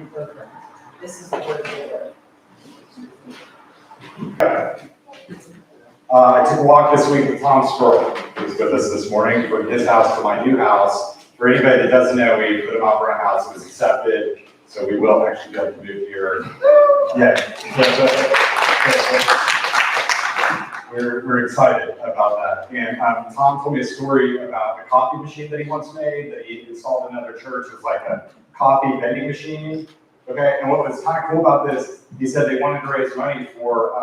program. This is the word of the Lord. I took a walk this week with Tom Sproul, who's with us this morning, from his house to my new house. For anybody that doesn't know, we put him up for a house. It was accepted, so we will actually be able to move here. Yeah. We're excited about that. And Tom told me a story about a coffee machine that he once made that he installed in another church. It was like a coffee vending machine. Okay, and what was kind of cool about this, he said they wanted to raise money for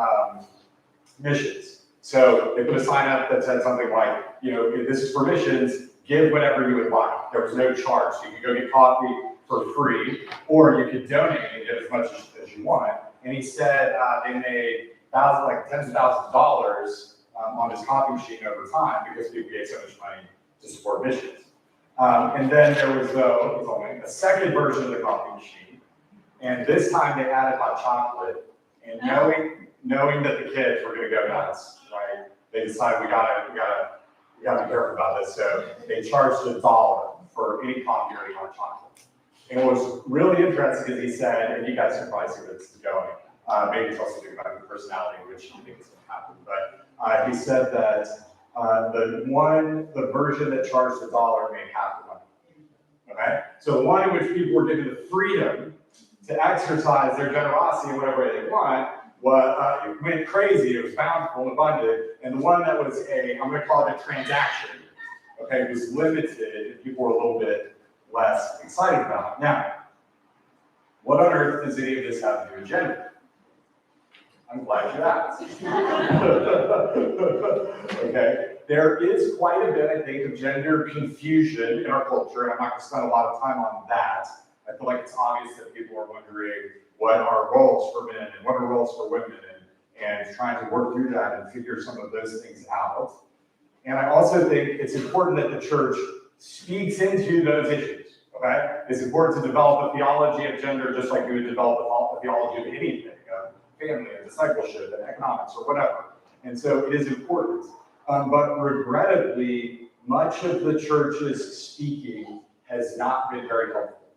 missions. So they put a sign up that said something like, you know, if this is for missions, give whatever you would like. There was no charge. So you could go get coffee for free, or you could donate and get as much as you want. And he said they made tens of thousands of dollars on this coffee machine over time because people gave so much money to support missions. And then there was only a second version of the coffee machine. And this time they added hot chocolate. And knowing that the kids were going to go nuts, right? They decided we gotta be careful about this. So they charged $1 for any coffee or any hot chocolate. And what was really interesting is he said, and you guys can probably see where this is going. Maybe it's also doing about your personality, which I think is going to happen. But he said that the version that charged $1 made half the money. Okay, so the one in which people were given the freedom to exercise their generosity in whatever way they want, it went crazy. It was bountiful and abundant. And the one that was I'm going to call it a transaction, okay, was limited, and people were a little bit less excited about it. Now, what on earth does any of this have to do with gender? I'm glad you asked. Okay, there is quite a bit, I think, of gender confusion in our culture, and I'm not going to spend a lot of time on that. I feel like it's obvious that people are wondering what are roles for men and what are roles for women, and trying to work through that and figure some of those things out. And I also think it's important that the church speaks into those issues. Okay, it's important to develop a theology of gender just like you would develop a theology of anything. Family and discipleship and economics or whatever. And so it is important. But regrettably, much of the church's speaking has not been very helpful.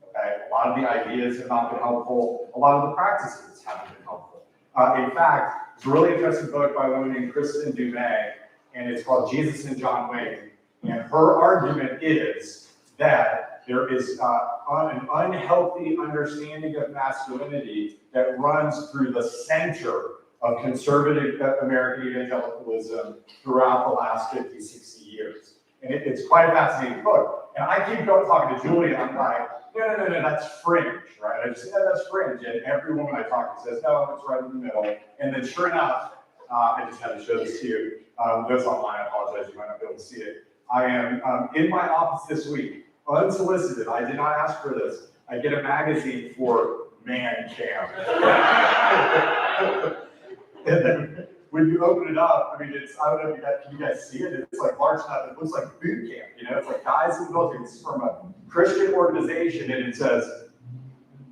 Okay? A lot of the ideas have not been helpful. A lot of the practices haven't been helpful. In fact, it's a really interesting book by a woman named Kristen Dumais, and it's called Jesus and John Wayne. And her argument is that there is an unhealthy understanding of masculinity that runs through the center of conservative American evangelicalism throughout the last 50, 60 years. And it's quite a fascinating book. And I keep talking to Julie, and I'm like, no, that's fringe, right? I just say, that's fringe. And every woman I talk to says, no, it's right in the middle. And then sure enough, I just had to show this to you. Those online, I apologize, you might not be able to see it. I am in my office this week, unsolicited. I did not ask for this. I get a magazine for Man Camp. And then when you open it up, I mean, I don't know if you guys see it. It's like large enough. It looks like boot camp. You know, it's like guys in the military. It's from a Christian organization, and it says,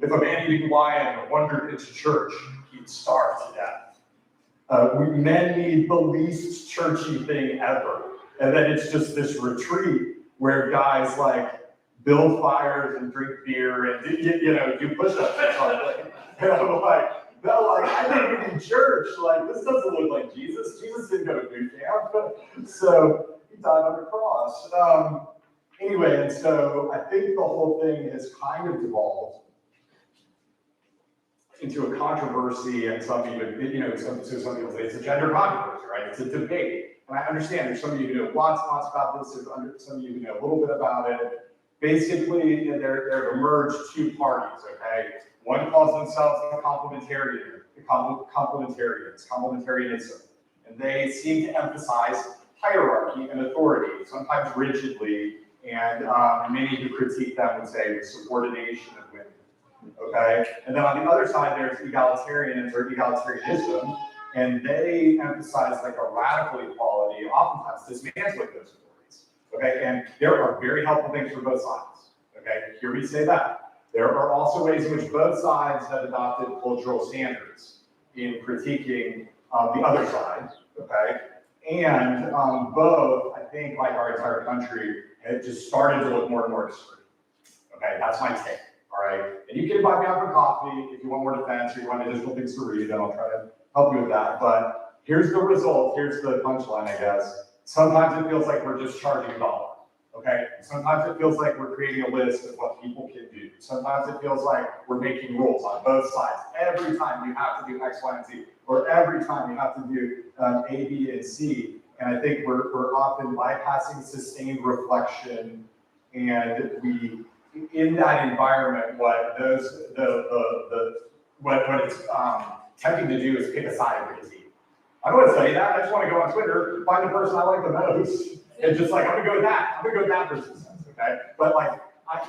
if a man-eating lion wandered into church, he'd starve to death. Men need the least churchy thing ever. And then it's just this retreat where guys like build fires and drink beer and do push-ups or something. And I'm like, no, I think we need church. Like, this doesn't look like Jesus. Jesus didn't go to boot camp. So he died on the cross. Anyway, and so I think the whole thing has kind of devolved into a controversy, and some even, some people say it's a gender controversy, right? It's a debate. And I understand there's some of you who know lots and lots about this, there's some of you who know a little bit about it. Basically, there have emerged two parties, okay? One calls themselves complementarianism. And they seem to emphasize hierarchy and authority, sometimes rigidly, and many who critique them would say the subordination of women, okay? And then on the other side, there's egalitarianism, and they emphasize like a radical equality, oftentimes dismantling those authorities, okay? And there are very helpful things for both sides, okay? Hear me say that. There are also ways in which both sides have adopted cultural standards in critiquing the other side, okay? And both, I think, like our entire country, have just started to look more and more extreme. Okay, that's my take, all right? And you can invite me out for coffee if you want more defense or you want additional things to read, then I'll try to help you with that. But here's the result, here's the punchline, I guess. Sometimes it feels like we're just charging $1. Okay? Sometimes it feels like we're creating a list of what people can do. Sometimes it feels like we're making rules on both sides. Every time you have to do X, Y, and Z, or every time you have to do A, B, and C. And I think we're often bypassing sustained reflection, and we, in that environment, what it's tempting to do is pick a side of the team. I don't want to say that. I just want to go on Twitter, find the person I like the most, and just like, I'm gonna go with that. I'm gonna go with that person's sense, okay? But like,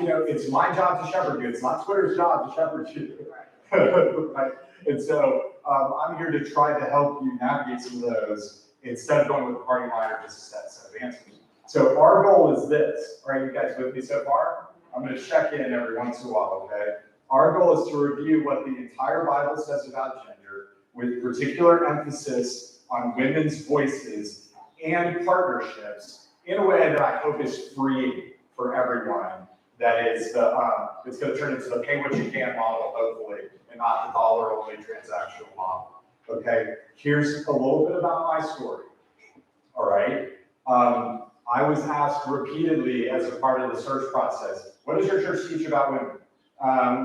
it's my job to shepherd you. It's not Twitter's job to shepherd you. Right? And so I'm here to try to help you navigate some of those instead of going with the party line or just a set of answers. So our goal is this. All right, you guys with me so far? I'm gonna check in every once in a while, okay? Our goal is to review what the entire Bible says about gender, with particular emphasis on women's voices and partnerships in a way that I hope is free for everyone. That is it's going to turn into the pay what you can model, hopefully, and not the dollar-only transactional model. Okay, here's a little bit about my story. All right, I was asked repeatedly as a part of the search process, what does your church teach about women?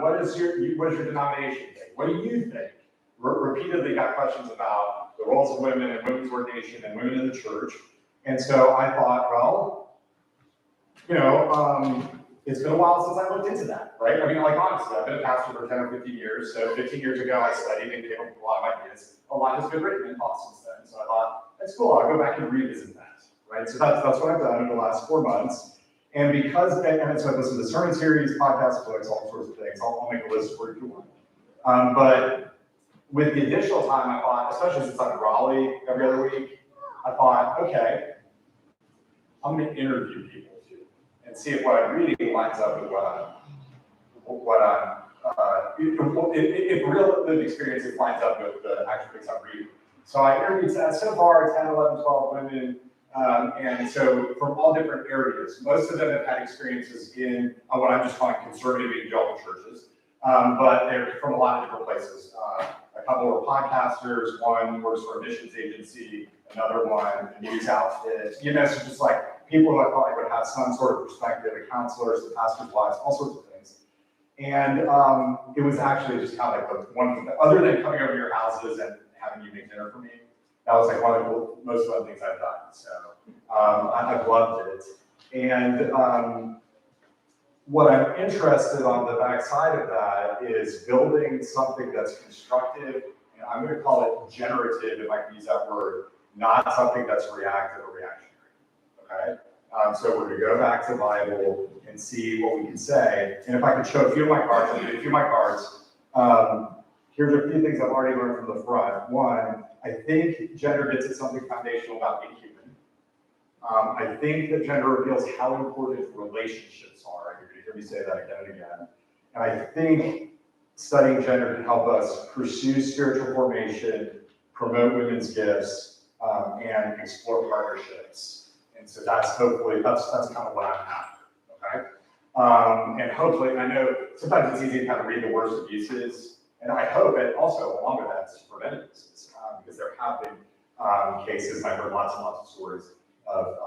What does your denomination think? What do you think? Repeatedly got questions about the roles of women and women's ordination and women in the church. And so I thought, well, it's been a while since I looked into that, right? I mean, like, honestly, I've been a pastor for 10 or 15 years. So 15 years ago, I studied and came up with a lot of ideas. A lot has been written and taught since then. So I thought, that's cool. I'll go back and revisit that, right? So that's what I've done in the last 4 months. And because, and so I listened to sermon series, podcasts, books, all sorts of things. I'll make a list for you if you want. But with the additional time, I thought, especially since I'm in Raleigh every other week, I thought, okay, I'm going to interview people too and see if what I'm reading lines up with if real lived experiences lines up with the actual things I'm reading. So I interviewed so far 10, 11, 12 women, and so from all different areas. Most of them have had experiences in what I'm just calling conservative evangelical churches, but they're from a lot of different places. A couple were podcasters, one works for a missions agency, another one a news outfit. So just like people who I thought would have some sort of perspective, the counselors, the pastors' wives, all sorts of things. And it was actually just kind of like the one thing, other than coming over to your houses and having you make dinner for me, that was like one of the most fun things I've done. So I've loved it. And what I'm interested on the backside of that is building something that's constructive, and I'm going to call it generative, if I can use that word, not something that's reactive or reactionary, okay? So we're going to go back to the Bible and see what we can say. And if I could show a few of my cards, I'll do a few of my cards. Here's a few things I've already learned from the front. One, I think gender gets at something foundational about being human. I think that gender reveals how important relationships are. You're going to hear me say that again and again. And I think studying gender can help us pursue spiritual formation, promote women's gifts, and explore partnerships. And so that's hopefully, that's kind of what I'm after, okay? And hopefully, I know sometimes it's easy to kind of read the worst abuses, and I hope it also, along with that, is preventive abuses, because there have been cases, I've heard lots and lots of stories of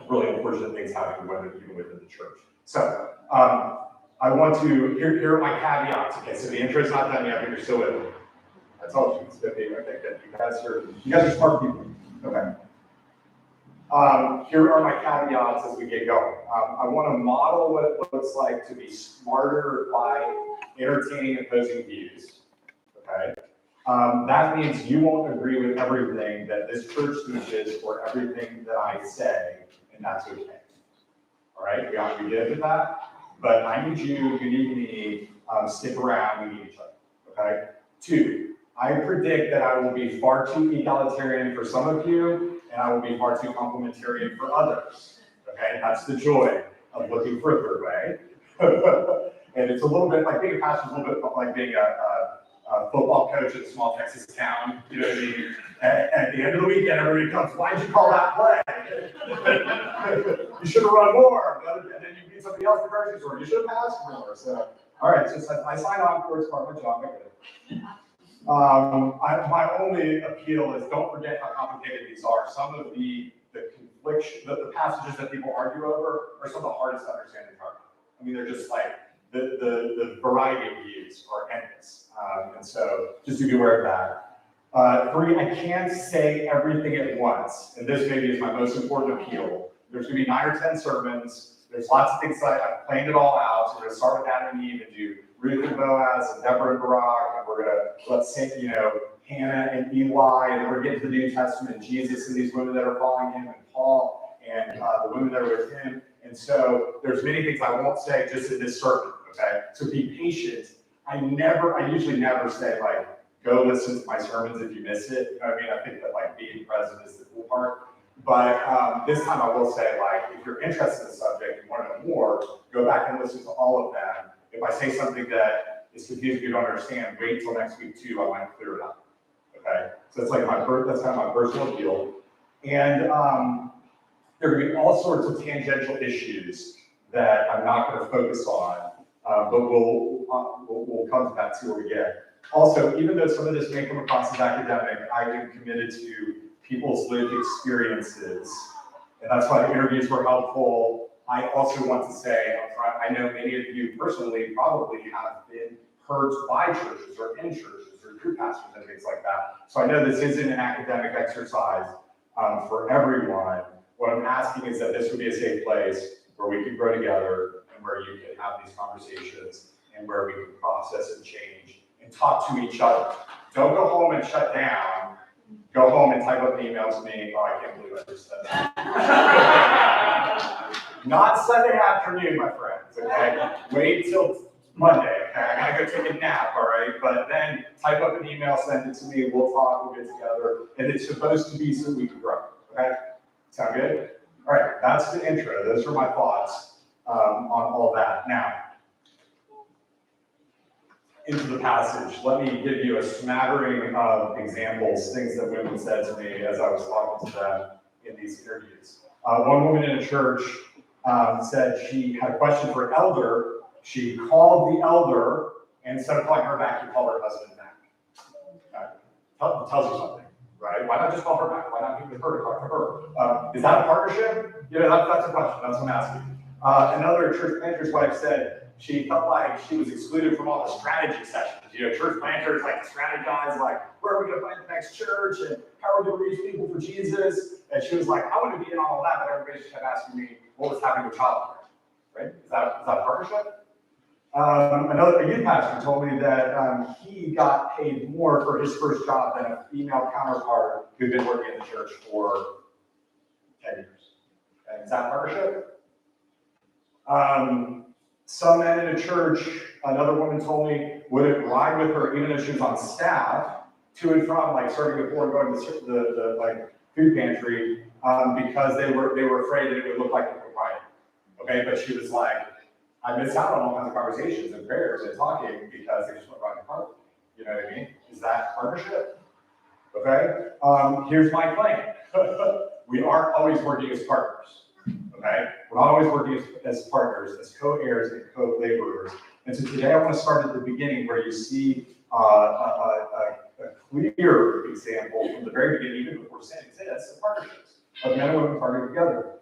really unfortunate things happening to women, even within the church. So I want to, here are my caveats. Okay, so the intro's not done yet, but you're still with me. I told you it's 50. Okay, good. You guys are smart people. Okay. Here are my caveats as we get going. I want to model what it looks like to be smarter by entertaining opposing views. Okay. That means you won't agree with everything that this church teaches or everything that I say, and that's okay. All right, we good with that? But I need you need me, stick around, we need each other, okay? 2, I predict that I will be far too egalitarian for some of you, and I will be far too complementarian for others, okay? That's the joy of looking for a third way. And it's a little bit, like being a pastor is a little bit like being a football coach at a small Texas town, you know what I mean? At the end of the weekend, everybody comes, why'd you call that play? You should have run more. And then you beat somebody else in the grocery store. You should have passed more. So All right, so it says, I sign on for it's part of my job. My only appeal is don't forget how complicated these are. Some of the confliction, the passages that people argue over are some of the hardest to understand in Bible. I mean, they're just like, the variety of views are endless. And so just to be aware of that. 3, I can't say everything at once. And this maybe is my most important appeal. There's gonna be 9 or 10 sermons. There's lots of things that I've planned it all out. So we're gonna start with Adam and Eve and do Ruth and Boaz and Deborah and Barak. And we're gonna, let's say, Hannah and Eli. And then we're getting to the New Testament, Jesus and these women that are following him, and Paul and the women that are with him. And so there's many things I won't say just in this sermon, okay? So be patient. I usually never say like, go listen to my sermons if you miss it. I mean, I think that like being present is the cool part. But this time I will say, like, if you're interested in the subject and want to know more, go back and listen to all of them. If I say something that is confusing, you don't understand, wait till next week too, I might clear it up. Okay? So that's like that's kind of my personal appeal. And there are going to be all sorts of tangential issues that I'm not going to focus on, but we'll come to that too when we get. Also, even though some of this may come across as academic, I am committed to people's lived experiences, and that's why the interviews were helpful. I also want to say up front, I know many of you personally probably have been hurt by churches or in churches or through pastors and things like that. So I know this isn't an academic exercise for everyone. What I'm asking is that this would be a safe place where we can grow together and where you can have these conversations and where we can process and change and talk to each other. Don't go home and shut down. Go home and type up an email to me. Oh, I can't believe I just said that. Not Sunday afternoon, my friends, okay? Wait till Monday, okay? I gotta go take a nap, all right? But then type up an email, send it to me, we'll talk, we'll get together. And it's supposed to be so we can grow, okay? Sound good? All right, that's the intro. Those are my thoughts on all that. Now, into the passage. Let me give you a smattering of examples, things that women said to me as I was talking to them in these interviews. One woman in a church said she had a question for an elder. She called the elder, and instead of calling her back, he called her husband back. Tells you something, right? Why not just call her back? Why not meet with her to talk to her? Is that a partnership? That's a question. That's what I'm asking. Another church planter's wife said, she felt like she was excluded from all the strategy sessions. Church planters like to strategize, like, where are we going to find the next church, and how are we going to reach people for Jesus? And she was like, I want to be in all of that, but everybody just kept asking me what was happening with childcare, right? Is that a partnership? A youth pastor told me that he got paid more for his first job than a female counterpart who'd been working in the church for 10 years. Okay, is that partnership? Some men in a church, another woman told me, wouldn't ride with her even though she was on staff to and from, like serving the poor and going to the like food pantry because they were afraid that it would look like impropriety. Okay, but she was like, I missed out on all kinds of conversations and prayers and talking because they just went right in front of me. You know what I mean? Is that partnership? Okay. Here's my claim. We aren't always working as partners. Okay? We're not always working as partners, as co-heirs and co-laborers. And so today I want to start at the beginning where you see a clear example from the very beginning, even before sin exists, of partnerships, of men and women partnering together.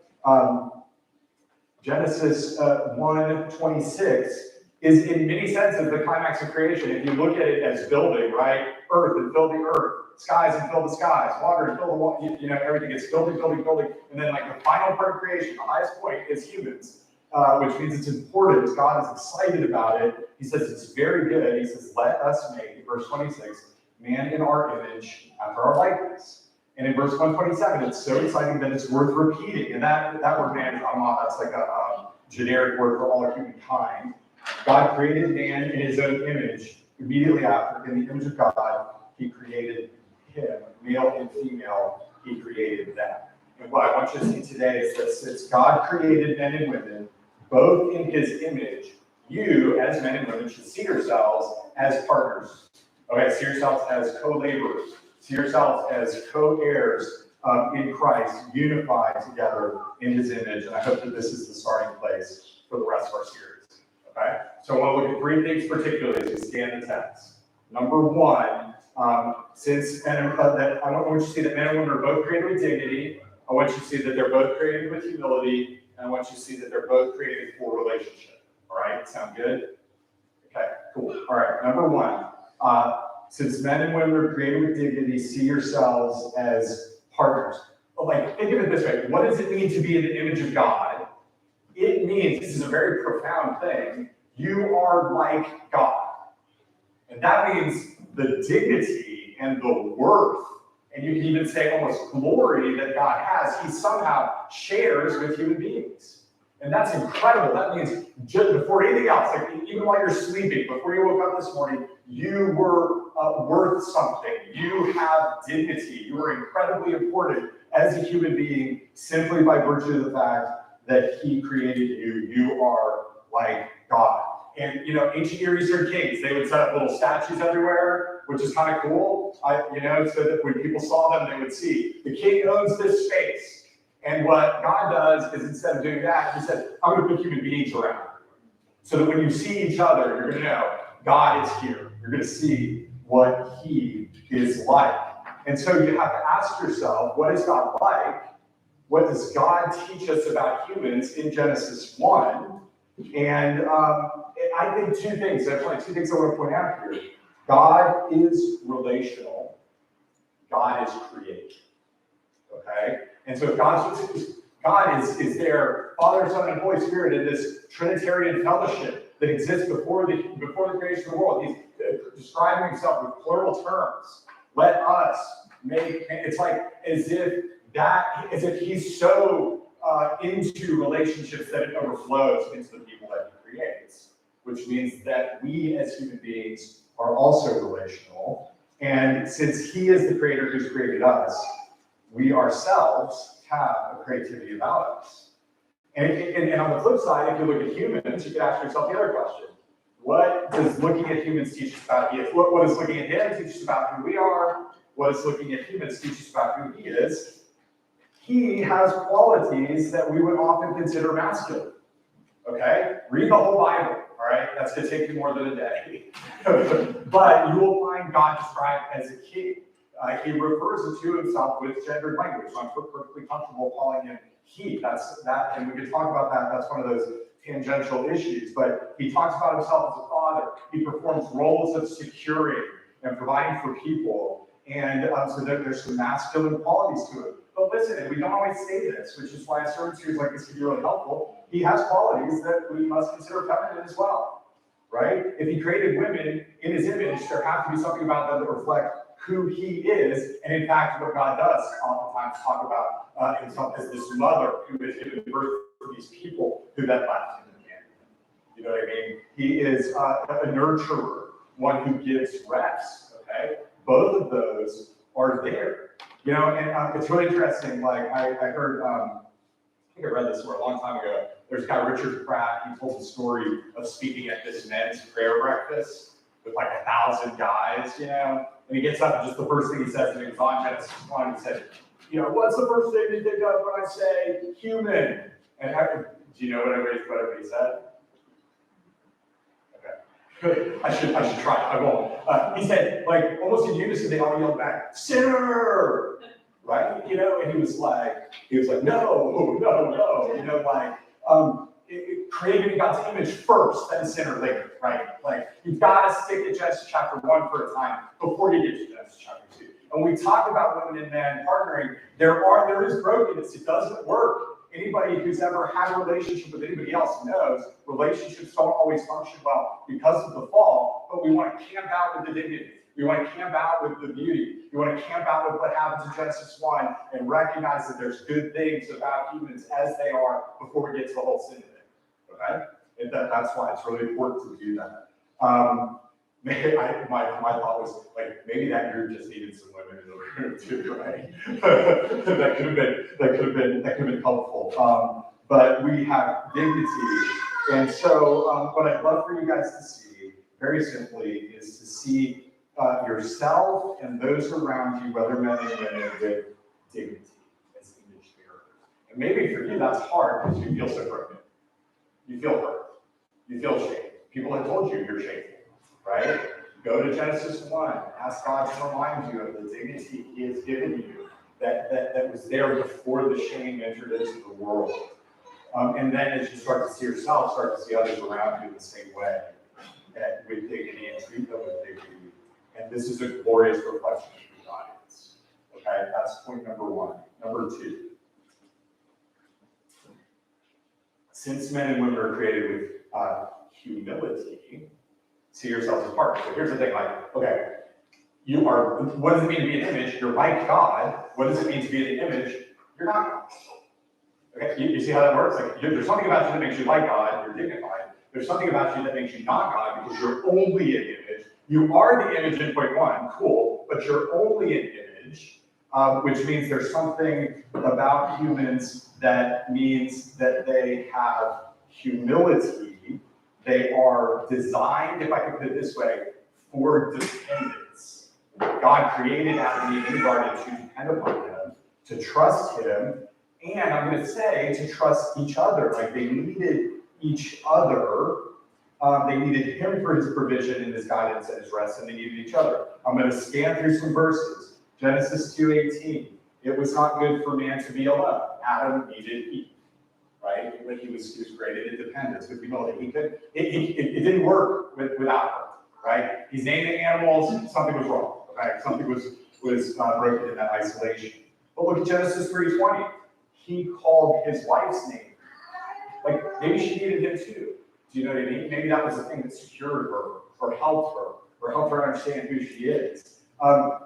Genesis 1:26 is in many senses the climax of creation. If you look at it as building, right? Earth and fill the earth, skies and fill the skies, water and fill the water, everything is building. And then like the final part of creation, the highest point is humans, which means it's important. God is excited about it. He says it's very good. He says, let us make, verse 26, man in our image after our likeness. And in verse 127, it's so exciting that it's worth repeating. And that word man is amah, that's like a generic word for all humankind. God created man in his own image. Immediately after, in the image of God, he created him, male and female, he created them. And what I want you to see today is that since God created men and women, both in his image, you, as men and women, should see yourselves as partners. Okay, see yourselves as co-laborers. See yourselves as co-heirs in Christ, unified together in his image. And I hope that this is the starting place for the rest of our series. Okay? So I want to look at three things particularly as we scan the text. Number one, since I want you to see that men and women are both created with dignity. I want you to see that they're both created with humility, and I want you to see that they're both created for relationship. All right, sound good? Okay, cool. All right, number one, since men and women are created with dignity, see yourselves as partners. Like, think of it this way: what does it mean to be in the image of God? It means, this is a very profound thing, you are like God. And that means the dignity and the worth, and you can even say almost glory that God has, he somehow shares with human beings. And that's incredible. That means just before anything else, like even while you're sleeping, before you woke up this morning, you were worth something. You have dignity. You are incredibly important as a human being simply by virtue of the fact that he created you. You are like God. And, ancient Near Eastern kings, they would set up little statues everywhere, which is kind of cool, so that when people saw them, they would see, the king owns this space. And what God does is instead of doing that, he said, I'm going to put human beings around. So that when you see each other, you're going to know God is here. You're going to see what he is like. And so you have to ask yourself, what is God like? What does God teach us about humans in Genesis 1? And I think two things. There's like two things I want to point out here. God is relational. God is creative. Okay? And so if God is there, Father, Son, and Holy Spirit in this Trinitarian fellowship that exists before the creation of the world. He's describing himself with plural terms. Let us make, it's like as if he's so into relationships that it overflows into the people that he creates, which means that we as human beings are also relational. And since he is the creator who's created us, we ourselves have a creativity about us. And on the flip side, if you look at humans, you can ask yourself the other question. What does looking at humans teach us about him? What does looking at him teach us about who we are? What does looking at humans teach us about who he is? He has qualities that we would often consider masculine. Okay? Read the whole Bible, all right? That's going to take you more than a day. But you will find God described as a king. He refers to himself with gendered language, so I'm perfectly comfortable calling him he. And we can talk about that. That's one of those tangential issues. But he talks about himself as a father. He performs roles of securing and providing for people. And so there's some masculine qualities to it. But listen, and we don't always say this, which is why a sermon series like this can be really helpful. He has qualities that we must consider feminine as well, right? If he created women in his image, there has to be something about them that reflect who he is. And in fact, what God does oftentimes talk about himself as this mother who has given birth to these people who then left him again. You know what I mean? He is a nurturer, one who gives rest, okay? Both of those are there. And it's really interesting. Like I heard, I think I read this somewhere a long time ago. There's a guy, Richard Pratt. He told the story of speaking at this men's prayer breakfast with like 1,000 guys, and he gets up and just the first thing he says, and he was on Genesis 1, he said, what's the first thing you think of when I say human? And do you know what everybody said? I should try. I won't. He said, like, almost in unison, they all yelled back, "Sinner!" Right? And he was like, no. Created in God's image first, then sinner later, right? Like, you've got to stick to Genesis chapter 1 for a time before you get to Genesis chapter 2. And we talk about women and men partnering. There is brokenness. It doesn't work. Anybody who's ever had a relationship with anybody else knows relationships don't always function well because of the fall, but we want to camp out with the dignity. We want to camp out with the beauty. We want to camp out with what happens in Genesis 1 and recognize that there's good things about humans as they are before we get to the whole sin thing. Okay? And that's why it's really important to do that. My thought was, like, maybe that group just needed some women in the room too, right? that could have been helpful. But we have dignity, and so what I'd love for you guys to see, very simply, is to see yourself and those around you, whether men and women, with dignity as image bearers. And maybe for you that's hard because you feel so broken. You feel hurt. You feel shamed. People have told you you're shameful, right? Go to Genesis 1, ask God to remind you of the dignity he has given you that was there before the shame entered into the world. And then as you start to see yourself, start to see others around you the same way, with dignity, and treat them with dignity. And this is a glorious reflection of who God is. Okay, that's point number one. Number two, since men and women are created with humility, see yourselves as partners. So here's the thing, like, okay, you are, what does it mean to be an image? You're like God. What does it mean to be an image? You're not God. Okay, you see how that works? Like, there's something about you that makes you like God, you're dignified. There's something about you that makes you not God because you're only an image. You are the image in point one, cool, but you're only an image, which means there's something about humans that means that they have humility. They are designed, if I could put it this way, for dependence. God created Adam and Eve in the garden to depend upon him, to trust him, and I'm going to say to trust each other. Like they needed each other. They needed him for his provision and his guidance and his rest, and they needed each other. I'm going to scan through some verses. Genesis 2:18. It was not good for man to be alone. Adam needed Eve, right? He was created in dependence with humility. It didn't work without her, right? He's naming animals. Something was wrong. Okay, something was broken in that isolation. But look at Genesis 3:20. He called his wife's name. Like maybe she needed him too. Do you know what I mean? Maybe that was the thing that secured her, or helped her understand who she is.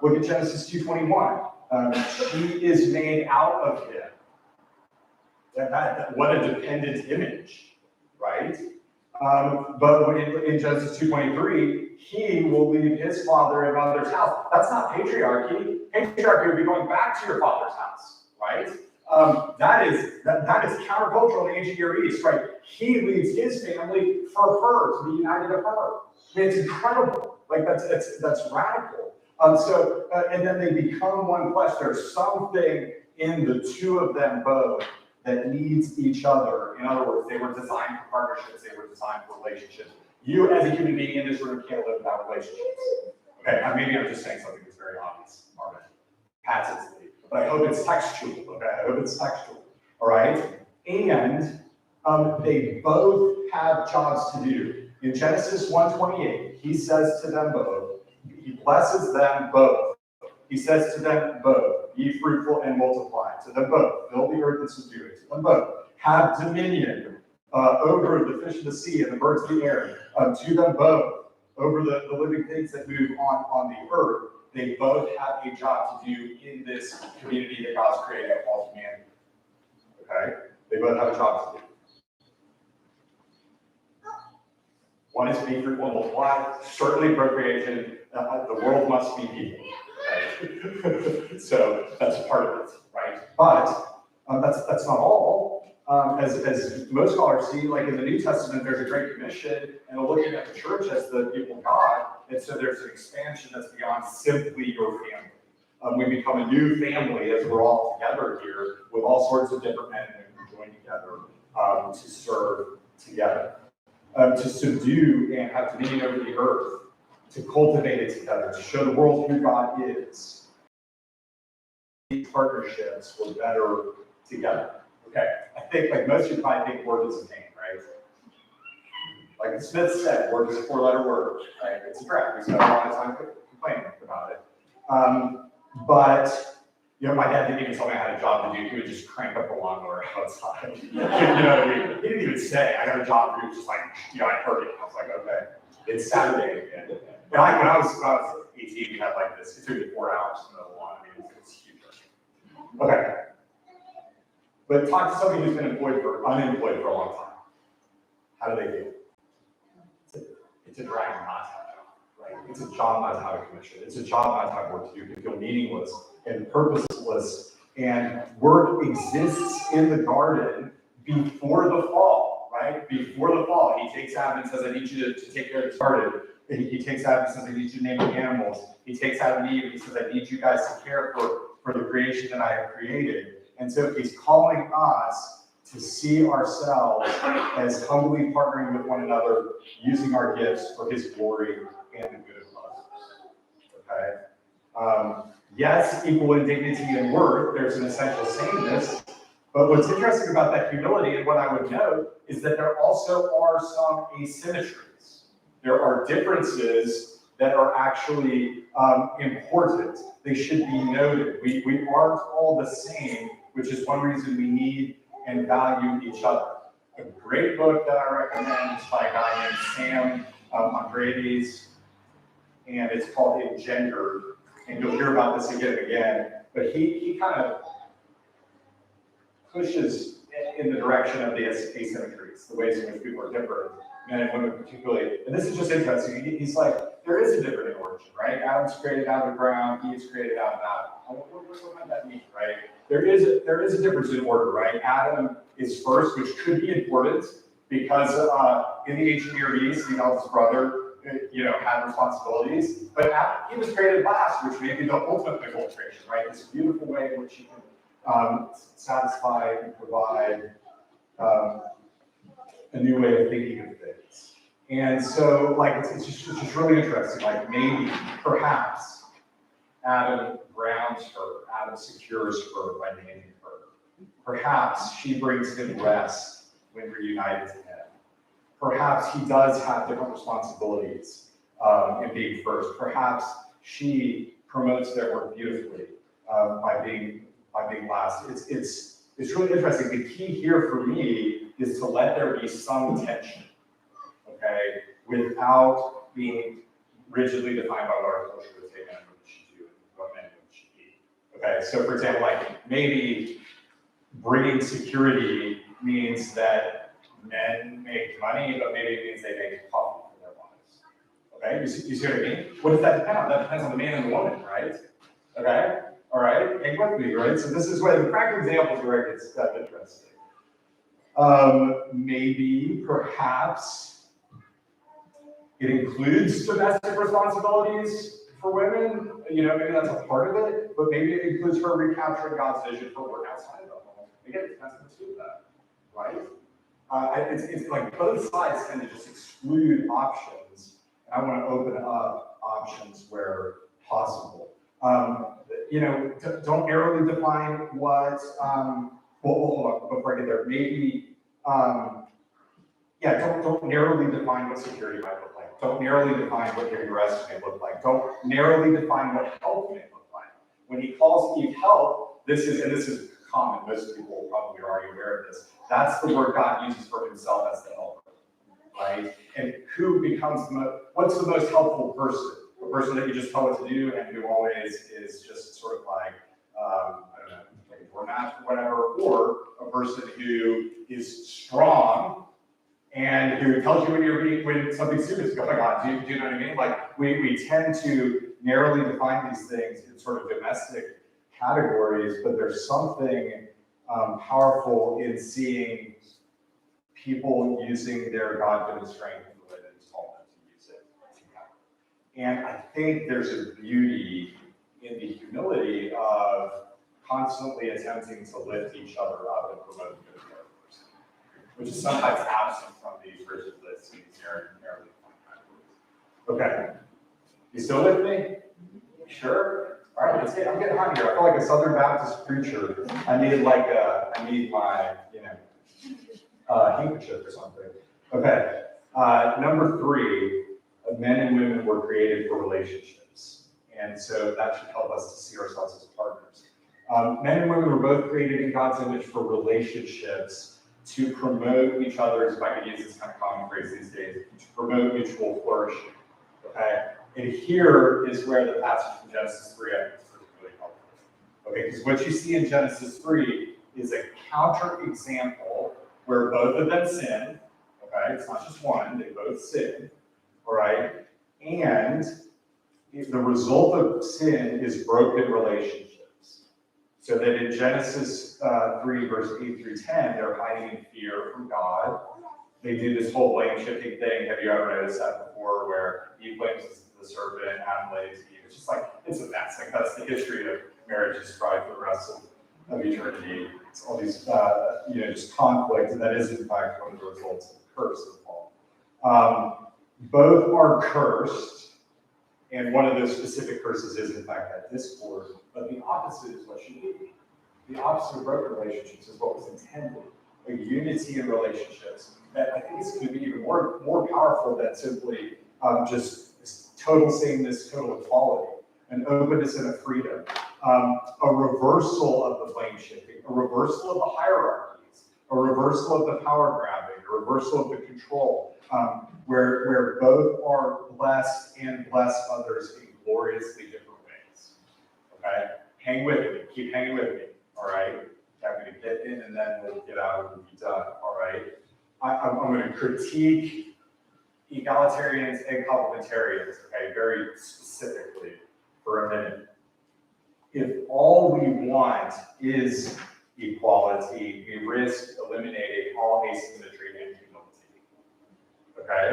Look at Genesis 2:21. She is made out of him. What a dependent image, right? But in Genesis 2:23, he will leave his father and mother's house. That's not patriarchy. Patriarchy would be going back to your father's house, right? That is countercultural in ancient Near East, right? He leaves his family for her to be united to her. I mean, it's incredible. Like that's radical. And then they become one flesh. There's something in the two of them both that needs each other. In other words, they were designed for partnerships. They were designed for relationships. You, as a human being in this room, can't live without relationships. Okay, maybe I'm just saying something that's very obvious already, passively, but I hope it's textual. Okay, I hope it's textual. All right, and they both have jobs to do. In Genesis 1:28, he says to them both. He blesses them both. He says to them both, be fruitful and multiply. To them both, fill the earth and subdue it. To them both, have dominion over the fish of the sea and the birds of the air. To them both, over the living things that move on the earth. They both have a job to do in this community that God's created called humanity. Okay? They both have a job to do. One is be fruitful and multiply. Certainly procreation. The world must be people. Right? So that's part of it, right? But that's not all. As most scholars see, like in the New Testament, there's a Great Commission, and we're looking at the church as the people of God, and so there's an expansion that's beyond simply your family. We become a new family as we're all together here with all sorts of different men and women who join together to serve together, to subdue and have dominion over the earth, to cultivate it together, to show the world who God is. These partnerships were better together. Okay, I think like most of you probably think work is a pain, right? Like Smith said, work is a four-letter word, right? It's a drag. We spend a lot of time complaining about it. But you know, my dad didn't even tell me I had a job to do. He would just crank up the lawnmower outside. You know what I mean? He didn't even say, I got a job to do. He was just like, you know, I heard it. I was like, okay, it's Saturday again. And when I was 18, we had like this. It took me 4 hours to mow the lawn. I mean, it's huge. Okay. But talk to somebody who's been unemployed for a long time. How do they feel? It's a drag not to have a job, right? It's a job not to have a commission. It's a job not to have work to do. You feel meaningless and purposeless. And work exists in the garden before the fall, right? Before the fall, he takes Adam and says, I need you to take care of the garden. He takes Adam and says, I need you to name the animals. He takes Adam and Eve and he says, I need you guys to care for the creation that I have created. And so he's calling us to see ourselves as humbly partnering with one another, using our gifts for his glory and the good of others. Okay? Yes, equal in dignity and worth, there's an essential sameness, but what's interesting about that humility, and what I would note, is that there also are some asymmetries. There are differences that are actually important. They should be noted. We aren't all the same, which is one reason we need and value each other. A great book that I recommend is by a guy named Sam Andreades, and it's called Engendered. And you'll hear about this again and again, but he kind of pushes in the direction of the asymmetries, the ways in which people are different, men and women particularly. And this is just interesting. He's like, there is a difference in origin, right? Adam's created out of the ground, Eve's created out of Adam. What might that mean, right? There is a difference in order, right? Adam is first, which could be important because in the ancient Near East, the eldest brother, had responsibilities, but he was created last, which may be the ultimate goal of creation, right? This beautiful way in which he can satisfy and provide a new way of thinking of things. And so, it's just really interesting. Like, maybe, perhaps, Adam grounds her, Adam secures her by naming her. Perhaps she brings him rest when reunited to him. Perhaps he does have different responsibilities in being first. Perhaps she promotes their work beautifully by being last. It's really interesting. The key here for me is to let there be some tension, okay, without being rigidly defined by what our culture would say men and women should do and what men and women should be. Okay, so for example, maybe bringing security means that men make money, but maybe it means they make coffee for their wives. Okay, you see what I mean? What does that depend on? That depends on the man and the woman, right? Okay, all right, hang with me, right? So this is where the practical examples where it gets interesting. Maybe, perhaps, it includes domestic responsibilities for women. Maybe that's a part of it, but maybe it includes her recapturing God's vision for work outside of the home. Again, it depends on who's doing that, right? It's like both sides tend to just exclude options, and I want to open up options where possible. Don't narrowly define what, hold on, before I get there, maybe, don't narrowly define what security might look like. Don't narrowly define what giving rest may look like. Don't narrowly define what help may look like. When he calls Eve help, this is common, most people probably are already aware of this. That's the word God uses for himself as the helper, right? And who becomes what's the most helpful person? A person that you just tell what to do and who always is just sort of like, like a doormat or whatever, or a person who is strong and who tells you when something stupid is going on. Do you know what I mean? Like, we tend to narrowly define these things in sort of domestic categories, but there's something powerful in seeing people using their God-given strength and the way that He's called them to use it together. And I think there's a beauty in the humility of constantly attempting to lift each other up and promote the good of the other person, which is sometimes absent from these rigid lists and these narrowly defined categories. Okay, you still with me? Sure. All right, let's I'm getting hot here. I feel like a Southern Baptist preacher. I need my, handkerchief or something. Okay, number 3, men and women were created for relationships. And so that should help us to see ourselves as partners. Men and women were both created in God's image for relationships to promote each other's, if I could use this kind of common phrase these days, to promote mutual flourishing. Okay? And here is where the passage from Genesis 3 I think is particularly helpful. Okay, because what you see in Genesis 3 is a counterexample where both of them sin. Okay, it's not just one, they both sin. All right, and the result of sin is broken relationships. So that in Genesis 3, verse 8 through 10, they're hiding in fear from God. They do this whole blame shifting thing. Have you ever noticed that before, where Eve blames the serpent, Adam blames Eve? It's just like, it's a mess. Like, that's the history of marriage described for the rest of eternity. it's all these, just conflict, and that is in fact one of the results of the curse of Paul. Both are cursed, and one of those specific curses is in fact that discord, but the opposite is what should be. The opposite of broken relationships is what was intended, a unity in relationships that I think is going to be even more powerful than simply just total sameness, total equality, an openness and a freedom, a reversal of the blame shifting, a reversal of the hierarchies, a reversal of the power grabbing, a reversal of the control, where both are blessed and bless others in gloriously different ways. Okay? Hang with me. Keep hanging with me. All right? I'm going to get in and then we'll get out and we'll be done. All right? I'm going to critique egalitarians and complementarians, okay, very specifically for a minute. If all we want is equality, we risk eliminating all asymmetry and humility. Okay?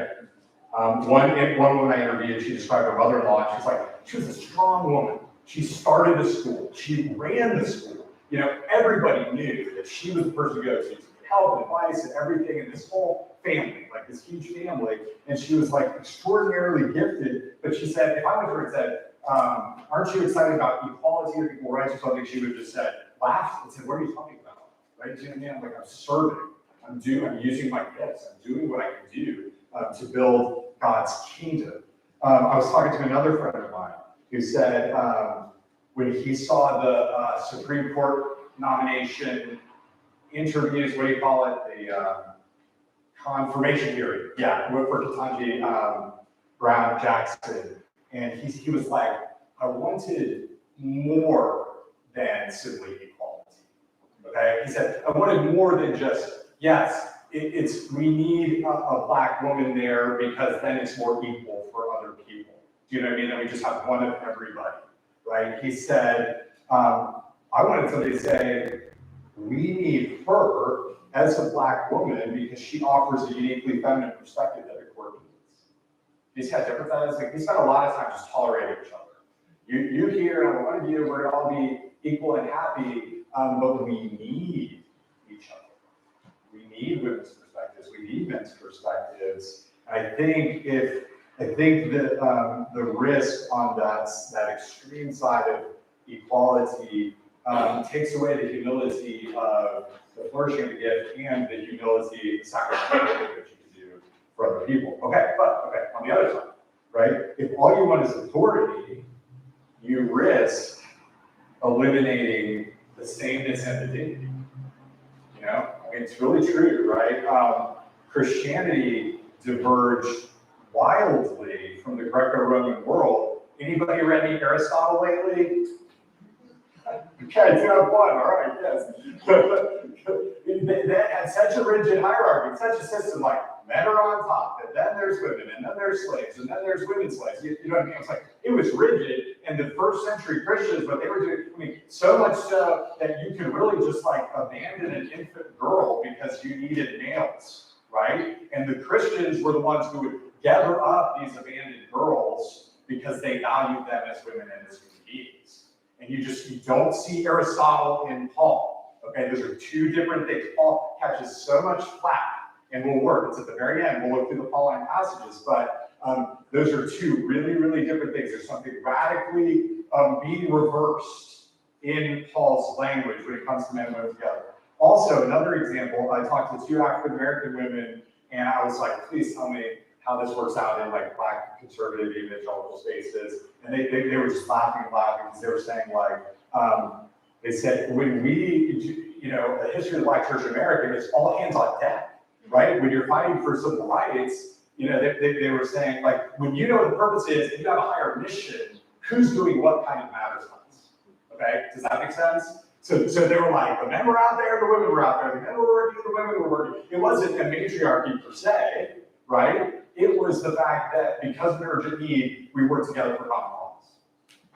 One woman I interviewed, she described her mother-in-law. She was a strong woman. She started a school. She ran the school. Everybody knew that she was the person to go to get help and advice and everything in this whole family, like this huge family. And she was like extraordinarily gifted. But she said, if I went to her and said, aren't you excited about equality or equal rights or something, she would have just said, laughed and said, what are you talking about? Right? Do you know what I mean? I'm like, I'm serving. I'm using my gifts. I'm doing what I can do to build God's kingdom. I was talking to another friend of mine who said when he saw the Supreme Court nomination interviews, what do you call it? The confirmation hearing. Yeah, for Ketanji Brown Jackson. And he was like, I wanted more than simply equality. Okay? He said, I wanted more than just, yes, we need a Black woman there because then it's more equal for other people. Do you know what I mean? Then we just have one of everybody, right? He said, I wanted somebody to say, we need her as a Black woman because she offers a uniquely feminine perspective that the court needs. You see how different that is? Like, we spend a lot of time just tolerating each other. You here, and one of you, we're going to all be equal and happy, but we need each other. We need women's perspectives. We need men's perspectives. I think that the risk on that extreme side of equality takes away the humility of the flourishing of the gift and the humility, the sacrifice that you can do for other people. Okay, on the other side, right? If all you want is authority, you risk eliminating the sameness and the dignity. I mean, it's really true, right? Christianity diverged wildly from the Greco-Roman world. Anybody read any Aristotle lately? Okay, 2 out of 1, all right, yes. They had such a rigid hierarchy, such a system, like men are on top, and then there's women, and then there's slaves, and then there's women's slaves. You know what I mean? It's like, it was rigid, and the first century Christians, what they were doing, I mean, so much so that you could really just like abandon an infant girl because you needed males, right? And the Christians were the ones who would gather up these abandoned girls because they valued them as women and as human beings. And you don't see Aristotle in Paul. Okay, those are two different things. Paul catches so much flack, and we'll work. It's at the very end. We'll look through the Pauline passages, but those are two really, really different things. There's something radically being reversed in Paul's language when it comes to men and women together. Also, another example, I talked to 2 African American women, and I was like, please tell me how this works out in like Black conservative evangelical spaces. And they were just laughing because they were saying like, they said, when we, the history of the Black church in America is all hands on deck, right? When you're fighting for civil rights, they were saying like, when you know what the purpose is, and you have a higher mission, who's doing what kind of matters less, okay? Does that make sense? So they were like, the men were out there, the women were out there, the men were working, the women were working. It wasn't a matriarchy per se, right? It was the fact that because of urgent need, we work together for common cause,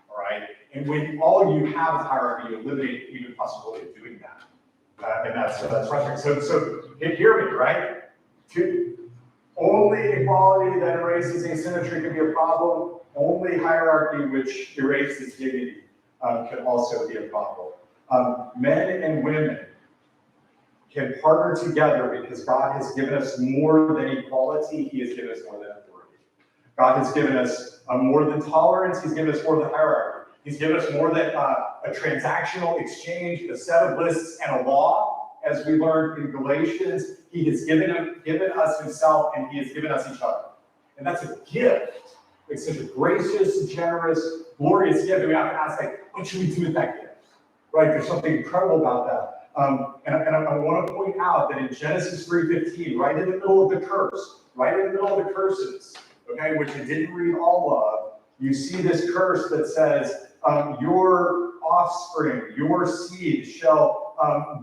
all right? And when all you have is hierarchy, you eliminate even the possibility of doing that. And that's frustrating. So hear me, right? Only equality that erases asymmetry can be a problem. Only hierarchy which erases dignity can also be a problem. Men and women can partner together because God has given us more than equality. He has given us more than authority. God has given us more than tolerance. He's given us more than hierarchy. He's given us more than a transactional exchange, a set of lists, and a law. As we learned in Galatians, he has given us himself, and he has given us each other. And that's a gift. It's such a gracious, generous, glorious gift that we have to ask, like, what should we do with that gift? Right? There's something incredible about that. And I want to point out that in Genesis 3:15, right in the middle of the curse, right in the middle of the curses, okay, which I didn't read all of, you see this curse that says, your offspring, your seed shall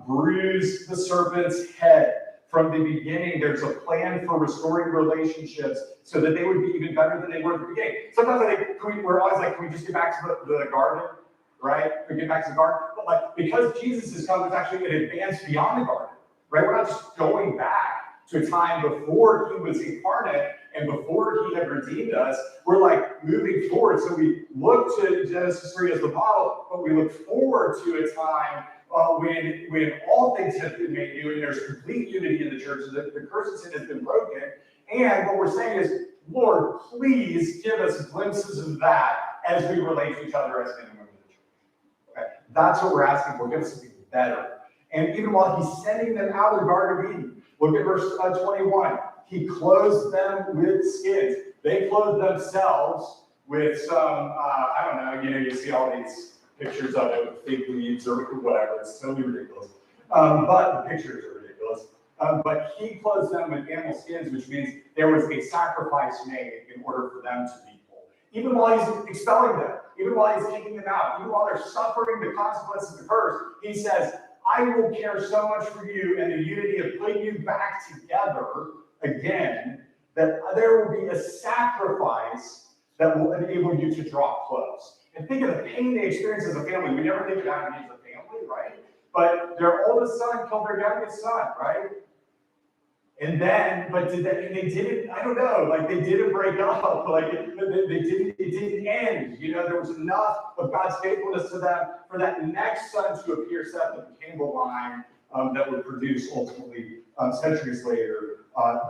bruise the serpent's head. From the beginning, there's a plan for restoring relationships so that they would be even better than they were at the beginning. Sometimes I think we're always like, can we just get back to the garden, right? Can we get back to the garden? But like, because Jesus has come, it's actually an advance beyond the garden, right? We're not just going back to a time before he was incarnate and before he had redeemed us. We're like moving forward. So we look to Genesis 3 as the model, but we look forward to a time when all things have been made new and there's complete unity in the church, so that the curse of sin has been broken. And what we're saying is, Lord, please give us glimpses of that as we relate to each other as men and women in the church. Okay? That's what we're asking for. Give us something better. And even while he's sending them out of the Garden of Eden, look at verse 21. He clothes them with skins. They clothe themselves with some, I don't know, you see all these pictures of it with fig leaves or whatever. It's totally ridiculous. But the pictures are ridiculous. But he clothes them with animal skins, which means there was a sacrifice made in order for them to be whole. Even while he's expelling them, even while he's kicking them out, even while they're suffering the consequences of the curse, he says, I will care so much for you and the unity of putting you back together again, that there will be a sacrifice that will enable you to draw close. And think of the pain they experience as a family. We never think of Adam and Eve as a family, right? But their oldest son killed their youngest son, right? And then, they didn't, I don't know, like they didn't break up, like it didn't end. You know, there was enough of God's faithfulness to them for that next son to appear, Seth, that became the line that would produce ultimately, centuries later,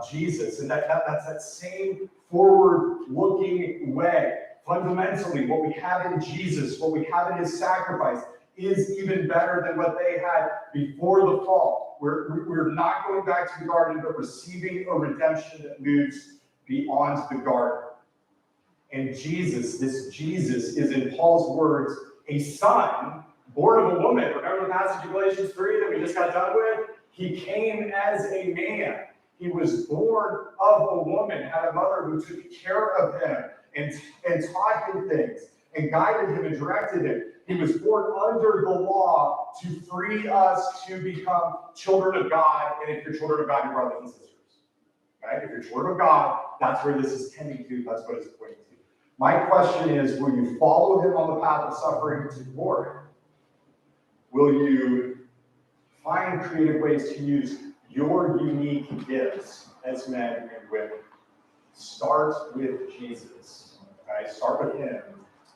Jesus. And that's that same forward-looking way. Fundamentally, what we have in Jesus, what we have in his sacrifice, is even better than what they had before the fall. We're not going back to the garden, but receiving a redemption that moves beyond the garden. And Jesus, this Jesus is, in Paul's words, a son born of a woman. Remember the passage of Galatians 3 that we just got done with? He came as a man. He was born of a woman, had a mother who took care of him and taught him things and guided him and directed him. He was born under the law to free us to become children of God. And if you're children of God, you're brothers and sisters. Right? If you're children of God, that's where this is tending to. That's what it's pointing to. My question is, will you follow him on the path of suffering to glory? Will you find creative ways to use your unique gifts as men and women? Start with Jesus. Okay? Start with him,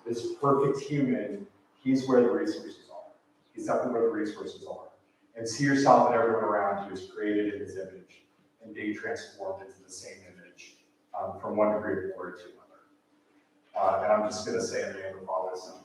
this perfect human. He's where the resources are. He's definitely where the resources are. And see yourself and everyone around you is created in his image and being transformed into the same image from one degree of glory to another. And I'm just going to say in the name of the Father, Son,